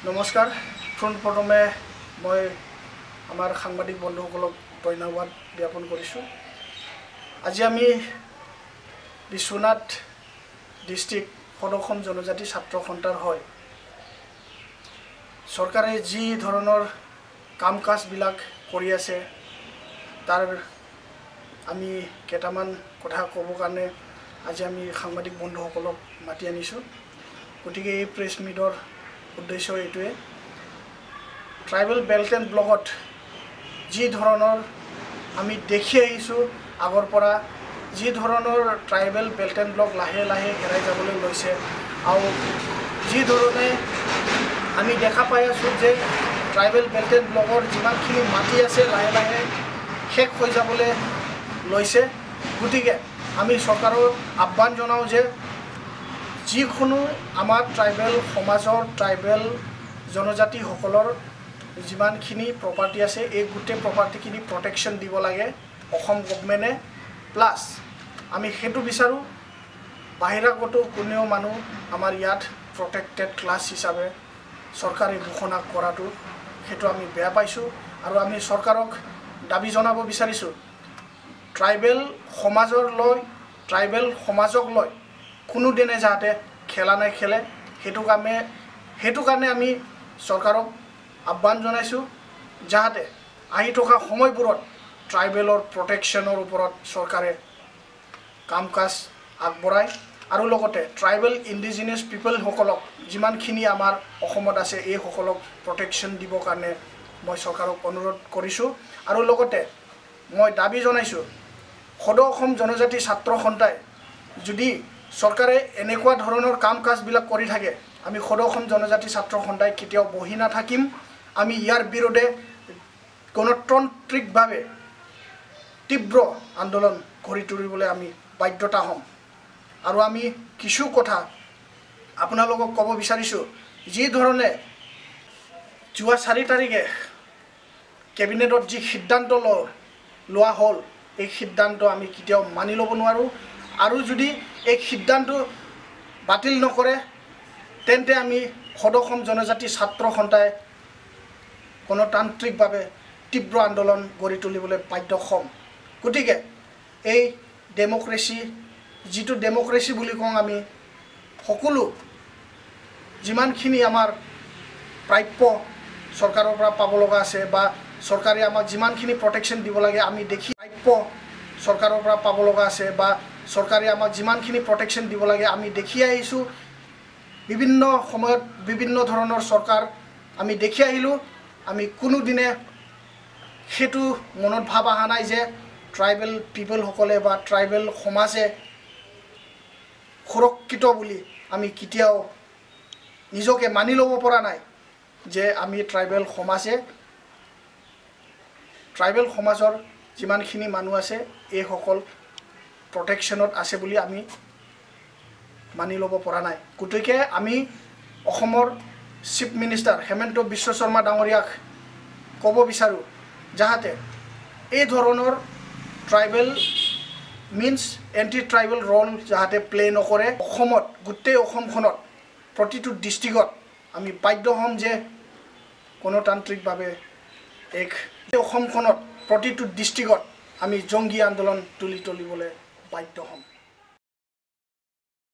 নমস্কাৰ প্ৰথমে মই আমাৰ সাংবাদিক বন্ধুসকলক ধন্যবাদ জ্ঞাপন কৰিছোঁ। আজি আমি বিশ্বনাথ ডিস্ট্ৰিক্ট সদসম জনজাতি ছাত্ৰ সন্থাৰ হয় চৰকাৰে যি ধৰণৰ কাম কাজবিলাক কৰি আছে তাৰ আমি কেইটামান কথা ক'ব কাৰণে আজি আমি সাংবাদিক বন্ধুসকলক মাতি আনিছোঁ। গতিকে এই প্ৰেছ মিটৰ উদ্দেশ্য এইটোৱে ট্ৰাইবেল বেল্ট এণ্ড ব্লকত যি ধৰণৰ আমি দেখি আহিছোঁ আগৰ পৰা যি ধৰণৰ ট্ৰাইবেল বেল্ট এণ্ড ব্লক লাহে লাহে হেৰাই যাবলৈ লৈছে আৰু যি ধৰণে আমি দেখা পাই আছোঁ যে ট্ৰাইবেল বেল্ট এণ্ড ব্লকৰ যিমানখিনি মাটি আছে লাহে লাহে শেষ হৈ যাবলৈ লৈছে। গতিকে আমি চৰকাৰক আহ্বান জনাওঁ যে যিকোনো আমাৰ ট্ৰাইবেল সমাজৰ ট্ৰাইবেল জনজাতিসকলৰ যিমানখিনি প্ৰপাৰ্টি আছে এই গোটেই প্ৰপাৰ্টিখিনি প্ৰটেকশ্যন দিব লাগে অসম গভৰ্ণমেণ্টে। প্লাছ আমি সেইটো বিচাৰোঁ বাহিৰাগত কোনেও মানুহ আমাৰ ইয়াত প্ৰটেক্টেড ক্লাছ হিচাপে চৰকাৰে ঘোষণা কৰাটো সেইটো আমি বেয়া পাইছোঁ আৰু আমি চৰকাৰক দাবী জনাব বিচাৰিছোঁ ট্ৰাইবেল সমাজক লৈ কোনোদিনে যাতে খেলা নেখেলে সেইটো কাৰণে আমি চৰকাৰক আহ্বান জনাইছোঁ যাতে আহি থকা সময়বোৰত ট্ৰাইবেলৰ প্ৰটেকশ্যনৰ ওপৰত চৰকাৰে কাম কাজ আগবঢ়ায় আৰু লগতে ট্ৰাইবেল ইণ্ডিজিনিয়াছ পিপলসকলক যিমানখিনি আমাৰ অসমত আছে এইসকলক প্ৰটেকশ্যন দিবৰ কাৰণে মই চৰকাৰক অনুৰোধ কৰিছোঁ। আৰু লগতে মই দাবী জনাইছোঁ সদৌ অসম জনজাতি ছাত্ৰ সন্থাই যদি চৰকাৰে এনেকুৱা ধৰণৰ কাম কাজবিলাক কৰি থাকে আমি সদৌ অসম জনজাতি ছাত্ৰ সন্থাই কেতিয়াও বহি নাথাকিম। আমি ইয়াৰ বিৰুদ্ধে গণতান্ত্ৰিকভাৱে তীব্ৰ আন্দোলন গঢ়ি তুলিবলৈ আমি বাধ্যতা হ'ম। আৰু আমি কিছু কথা আপোনালোকক ক'ব বিচাৰিছোঁ যি ধৰণে যোৱা 4 তাৰিখে কেবিনেটত যি সিদ্ধান্ত লোৱা হ'ল এই সিদ্ধান্ত আমি কেতিয়াও মানি ল'ব নোৱাৰোঁ আৰু যদি এই সিদ্ধান্ত বাতিল নকৰে তেন্তে আমি সদৌ অসম জনজাতি ছাত্ৰ সন্থাই গণতান্ত্ৰিকভাৱে তীব্ৰ আন্দোলন গঢ়ি তুলিবলৈ বাধ্য হ'ম। গতিকে এই যিটো ডেম'ক্ৰেচি বুলি কওঁ আমি সকলো যিমানখিনি আমাৰ প্ৰাপ্য চৰকাৰৰ পৰা পাব লগা আছে বা চৰকাৰে আমাক যিমানখিনি প্ৰটেকশ্যন দিব লাগে আমি দেখি চৰকাৰৰ পৰা পাব লগা আছে বা চৰকাৰে আমাক যিমানখিনি প্ৰটেকশ্যন দিব লাগে আমি দেখি আহিছোঁ। বিভিন্ন সময়ত বিভিন্ন ধৰণৰ চৰকাৰ আমি দেখি আহিলোঁ। আমি কোনোদিনে সেইটো মনত ভাৱ অহা নাই যে ট্ৰাইবেল পিপলসকলে বা ট্ৰাইবেল সমাজে সুৰক্ষিত বুলি আমি কেতিয়াও নিজকে মানি ল'ব পৰা নাই যে আমি ট্ৰাইবেল সমাজৰ যিমানখিনি মানুহ আছে এইসকল প্ৰটেকশ্যনত আছে বুলি আমি মানি ল'ব পৰা নাই। গতিকে আমি অসমৰ চিফ মিনিষ্টাৰ হিমন্ত বিশ্ব শৰ্মা ডাঙৰীয়াক ক'ব বিচাৰোঁ যাতে এই ধৰণৰ ট্ৰাইবেল এণ্টি ট্ৰাইবেল ৰল যাতে প্লে নকৰে। অসমত গোটেই অসমখনত প্ৰতিটো ডিষ্ট্ৰিক্টত আমি বাধ্য হ'ম যে গণতান্ত্ৰিকভাৱে অসমখনত প্ৰতিটো ডিষ্ট্ৰিক্টত আমি জংগী আন্দোলন তুলিবলৈ বাধ্য হ'ম।